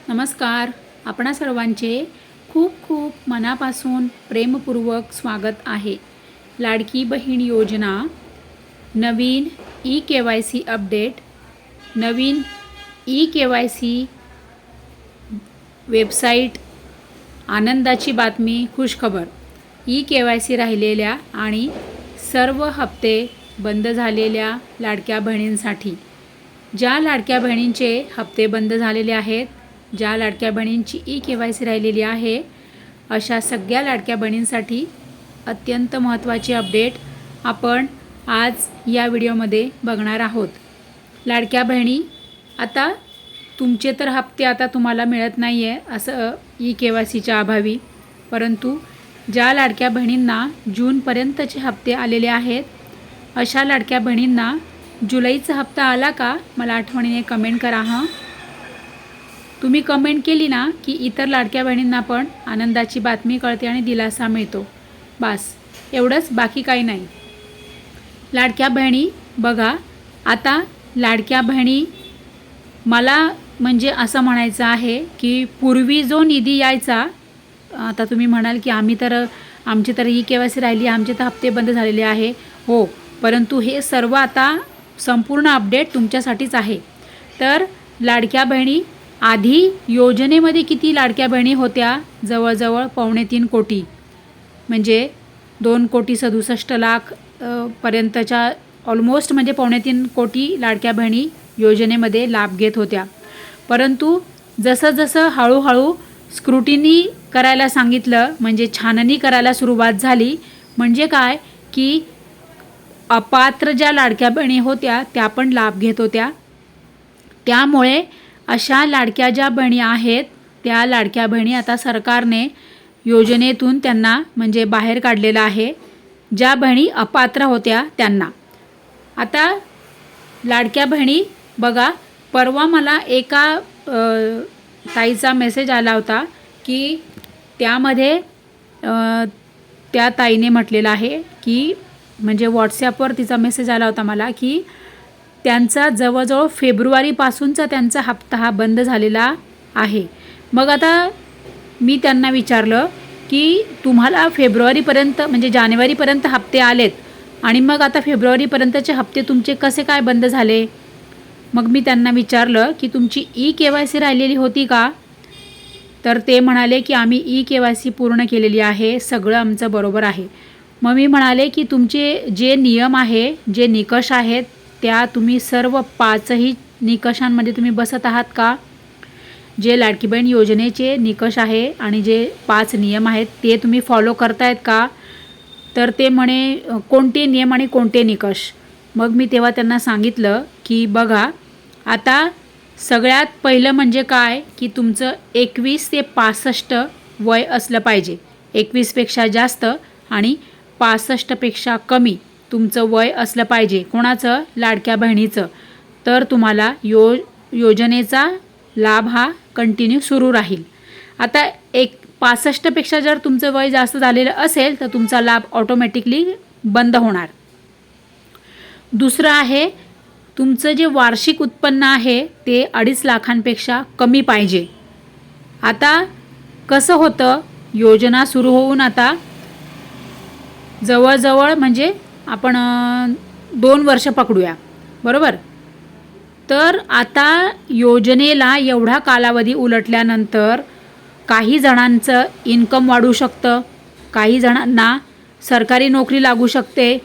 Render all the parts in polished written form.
नमस्कार. आपणा सर्वांचे खूप खूप मनापासून प्रेमपूर्वक स्वागत आहे. लाडकी बहीण योजना, नवीन ई-KYC अपडेट, नवीन ई-KYC वेबसाईट, आनंदाची बातमी, खुशखबर. ई-KYC राहिलेल्या आणि सर्व हप्ते बंद झालेल्या लाडक्या बहिणींसाठी, ज्या लाडक्या बहिणींचे हप्ते बंद झालेले आहेत, ज्या लाडक्या बहिणींची ई-KYC राहिलेली आहे, अशा सगळ्या लाडक्या बहिणींसाठी अत्यंत महत्त्वाची अपडेट आपण आज या व्हिडिओमध्ये बघणार आहोत. लाडक्या बहिणी, आता तुमचे तर हप्ते आता तुम्हाला मिळत नाही आहे असं ई-KYCच्या अभावी, परंतु ज्या लाडक्या बहिणींना जूनपर्यंतचे हप्ते आलेले आहेत, अशा लाडक्या बहिणींना जुलैचा हप्ता आला का मला आठवणीने कमेंट करा. तुम्ही कमेंट केली ना की इतर लाडक्या बहिणींना पण आनंदाची बातमी कळते आणि दिलासा मिळतो. बस एवढंच, बाकी काही नाही. लाडक्या बहिणी बघा, आता लाडक्या बहिणी, मला म्हणजे असं म्हणायचं आहे की पूर्वी जो निधी यायचा, आता तुम्ही म्हणाल की आमची तर ई-KYC राहिली, आमचे तर हप्ते बंद झालेले आहे. हो, परंतु हे सर्व आता संपूर्ण अपडेट तुमच्यासाठीच आहे. तर लाडक्या बहिणी, आधी योजनेमध्ये किती लाडक्या बहिणी होत्या? जवळजवळ 2.25 कोटी, म्हणजे 2,67,00,000 पर्यंतच्या ऑलमोस्ट, म्हणजे 2.25 कोटी लाडक्या बहिणी योजनेमध्ये लाभ घेत होत्या. परंतु जसं जसं हळूहळू स्क्रुटिनी करायला सांगितलं, म्हणजे छाननी करायला सुरुवात झाली, म्हणजे काय की अपात्र ज्या लाडक्या बहिणी होत्या त्या पण लाभ घेत होत्या. त्यामुळे अशा लाडक्या ज्या बहिणी आहेत, त्या लाडक्या बहिणी आता सरकारने योजनेतून त्यांना म्हणजे बाहेर काढलेलं आहे. ज्या बहिणी अपात्र होत्या त्यांना. आता लाडक्या बहिणी बघा, परवा मला एका ताईचा मेसेज आला होता की त्यामध्ये त्या ताईने म्हटलेलं आहे की, म्हणजे व्हॉट्सॲपवर तिचा मेसेज आला होता मला की त्यांचा जवळजवळ फेब्रुवारीपासूनचा त्यांचा हप्ता हा बंद झालेला आहे. मग आता मी त्यांना विचारलं की तुम्हाला फेब्रुवारीपर्यंत म्हणजे जानेवारीपर्यंत हप्ते आलेत आणि मग आता फेब्रुवारीपर्यंतचे हप्ते तुमचे कसे काय बंद झाले? मग मी त्यांना विचारलं की तुमची ई-KYC राहिलेली होती का? तर ते म्हणाले की आम्ही ई-KYC पूर्ण केलेली आहे, सगळं आमचं बरोबर आहे. मग मी म्हणाले की तुमचे जे नियम आहे, जे निकष आहेत, त्या तुम्ही सर्व 5ही निकषांमध्ये तुम्ही बसत आहात का? जे लाडकी बहीण योजनेचे निकष आहे आणि जे 5 नियम आहेत ते तुम्ही फॉलो करतायत का? तर ते म्हणे कोणते नियम आणि कोणते निकष? मग मी तेव्हा त्यांना सांगितलं की बघा, आता सगळ्यात पहिलं म्हणजे काय की तुमचं 21 ते 65 वय असलं पाहिजे. 21पेक्षा जास्त आणि 65पेक्षा कमी तुमचं वय असलं पाहिजे. कोणाचं? लाडक्या बहिणीचं. तर तुम्हाला योजनेचा लाभ हा कंटिन्यू सुरू राहील. आता 65पेक्षा जर तुमचं वय जास्त झालेलं असेल तर तुमचा लाभ ऑटोमॅटिकली बंद होणार. दुसरं आहे, तुमचं जे वार्षिक उत्पन्न आहे ते 2.5 लाखांपेक्षा कमी पाहिजे. आता कसं होतं, योजना सुरू होऊन आता जवळजवळ म्हणजे आपण 2 वर्ष पकडूया, बरोबर? तर आता योजनेला एवढा कालावधी उलटल्यानंतर काही जणांचं इन्कम वाढू शकतं, काही जणांना सरकारी नोकरी लागू शकते,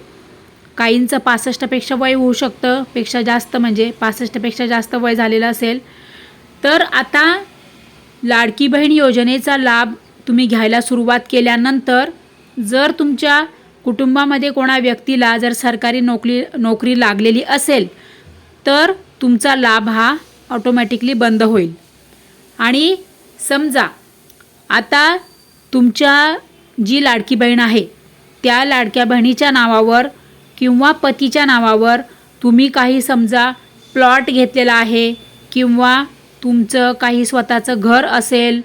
काहींचं 65पेक्षा वय होऊ शकतं, पेक्षा जास्त म्हणजे 65पेक्षा जास्त वय झालेलं असेल. तर आता लाडकी बहीण योजनेचा लाभ तुम्ही घ्यायला सुरुवात केल्यानंतर जर तुमच्या कुटुंबामध्ये कोणा व्यक्तीला जर सरकारी नोकरी लागलेली असेल तर तुमचा लाभ हा ऑटोमॅटिकली बंद होईल. आणि समजा आता तुमच्या जी लाडकी बहीण आहे त्या लाडक्या बहिणीच्या नावावर किंवा पतीच्या नावावर तुम्ही काही समजा प्लॉट घेतलेला आहे किंवा तुमचं काही स्वतःचं घर असेल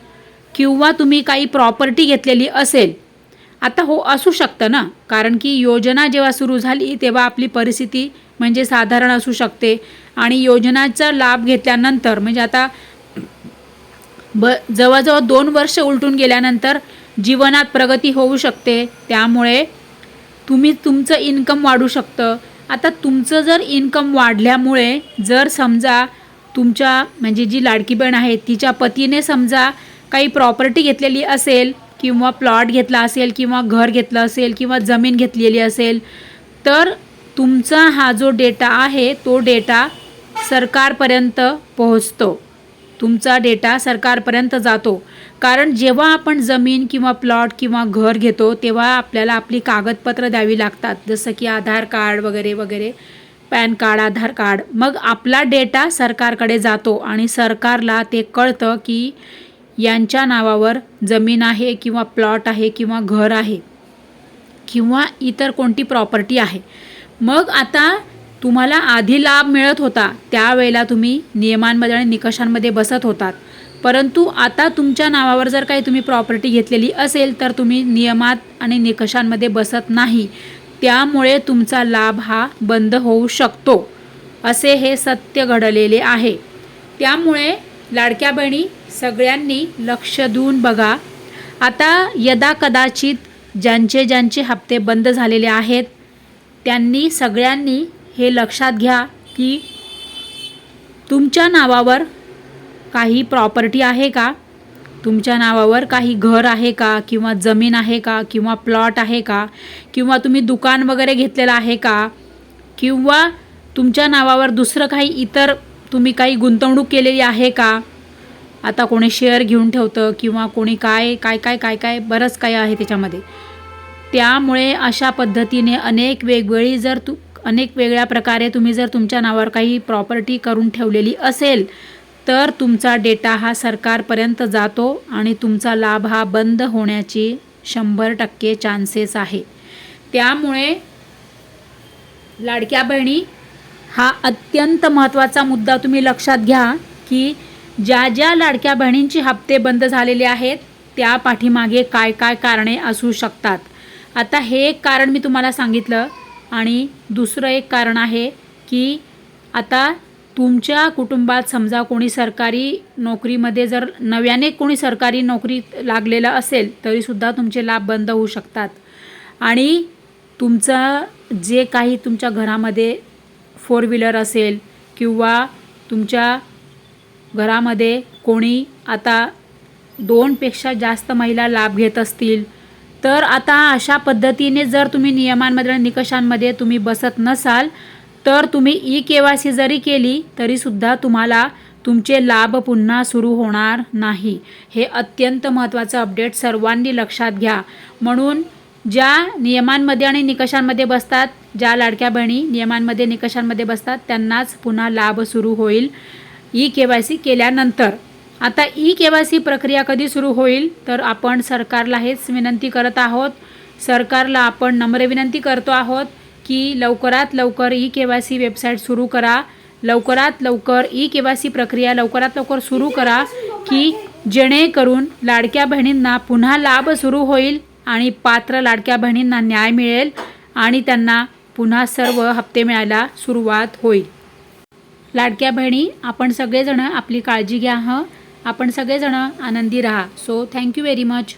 किंवा तुम्ही काही प्रॉपर्टी घेतलेली असेल. आता हो, असू शकतं ना, कारण की योजना जेव्हा सुरू झाली तेव्हा आपली परिस्थिती म्हणजे साधारण असू शकते आणि योजनाचा लाभ घेतल्यानंतर म्हणजे आता जवळजवळ 2 वर्ष उलटून गेल्यानंतर जीवनात प्रगती होऊ शकते. त्यामुळे तुमचं इन्कम वाढू शकतं. आता तुमचं जर इन्कम वाढल्यामुळे जर समजा तुमच्या म्हणजे जी लाडकी बहीण आहे तिच्या पतीने समजा काही प्रॉपर्टी घेतलेली असेल किंवा प्लॉट घेतला असेल किंवा घर घेतलं असेल किंवा जमीन घेतलेली असेल, तर तुमचा हा जो डेटा आहे तो डेटा सरकारपर्यंत पोहोचतो. तुमचा डेटा सरकारपर्यंत जातो. कारण जेव्हा आपण जमीन किंवा प्लॉट किंवा घर घेतो तेव्हा आपल्याला आपली कागदपत्र द्यावी लागतात, जसं की आधार कार्ड वगैरे वगैरे, पॅन कार्ड, आधार कार्ड. मग आपला डेटा सरकारकडे जातो आणि सरकारला ते कळतं की यांच्या नावावर जमीन आहे किंवा प्लॉट आहे किंवा घर आहे किंवा इतर कोणती प्रॉपर्टी आहे. मग आता तुम्हाला आधी लाभ मिळत होता त्यावेळेला तुम्ही नियमांमध्ये आणि निकषांमध्ये बसत होतात, परंतु आता तुमच्या नावावर जर काही तुम्ही प्रॉपर्टी घेतलेली असेल तर तुम्ही नियमात आणि निकषांमध्ये बसत नाही. त्यामुळे तुमचा लाभ हा बंद होऊ शकतो, असे हे सत्य घडलेले आहे. त्यामुळे लाडक्या बहिणी सगळ्यांनी लक्ष देऊन बघा. आता यदाकदाचित ज्यांचे हप्ते बंद झालेले आहेत त्यांनी सगळ्यांनी हे लक्षात घ्या की तुमच्या नावावर काही प्रॉपर्टी आहे का, तुमच्या नावावर काही घर आहे का किंवा जमीन आहे का किंवा प्लॉट आहे का किंवा तुम्ही दुकान वगैरे घेतलेलं आहे का किंवा तुमच्या नावावर दुसरं काही इतर तुम्ही काही गुंतवणूक केलेली आहे का. आता कोणी शेअर घेऊन ठेवतं किंवा कोणी काय बरंच काय आहे त्याच्यामध्ये. त्यामुळे अशा पद्धतीने अनेक वेगवेगळ्या प्रकारे तुम्ही जर तुमच्या नावावर काही प्रॉपर्टी करून ठेवलेली असेल तर तुमचा डेटा हा सरकारपर्यंत जातो आणि तुमचा लाभ हा बंद होण्याची 100% चान्सेस आहे. त्यामुळे लाडक्या बहिणी हा अत्यंत महत्त्वाचा मुद्दा तुम्ही लक्षात घ्या की ज्या लाडक्या बहिणींचे हप्ते बंद झालेले आहेत त्या पाठीमागे काय कारणे असू शकतात. आता हे एक कारण मी तुम्हाला सांगितलं आणि दुसरं एक कारण आहे की आता तुमच्या कुटुंबात समजा कोणी सरकारी नोकरीमध्ये जर नव्याने कोणी सरकारी नोकरीत लागलेलं असेल तरीसुद्धा तुमचे लाभ बंद होऊ शकतात. आणि तुमचं जे काही तुमच्या घरामध्ये 4 व्हीलर असेल किंवा तुमच्या घरामध्ये कोणी आता 2पेक्षा जास्त महिला लाभ घेत असतील तर आता अशा पद्धतीने जर तुम्ही नियमांमध्ये आणि निकषांमध्ये तुम्ही बसत नसाल तर तुम्ही KYC जरी केली तरीसुद्धा तुम्हाला तुमचे लाभ पुन्हा सुरू होणार नाही. हे अत्यंत महत्त्वाचं अपडेट सर्वांनी लक्षात घ्या. म्हणून ज्या नियमांमध्ये आणि निकषांमध्ये बसतात, ज्या लाडक्या बहिणी नियमांमध्ये निकषांमध्ये बसतात त्यांनाच पुन्हा लाभ सुरू होईल KYC केल्यानंतर. आता KYC प्रक्रिया कधी सुरू होईल तर आपण सरकारला हेच विनंती करत आहोत. सरकारला आपण नम्र विनंती करतो आहोत की लवकरात लवकर KYC वेबसाईट सुरू करा, लवकरात लवकर KYC प्रक्रिया लवकरात लवकर सुरू करा की जेणेकरून लाडक्या बहिणींना पुन्हा लाभ सुरू होईल आणि पात्र लाडक्या बहिणींना न्याय मिळेल आणि त्यांना पुन्हा सर्व हप्ते मिळायला सुरुवात होईल. लाडक्या बहिणी आपण सगळेजण आपली काळजी घ्या. आपण सगळेजण आनंदी राहा. So thank you very much.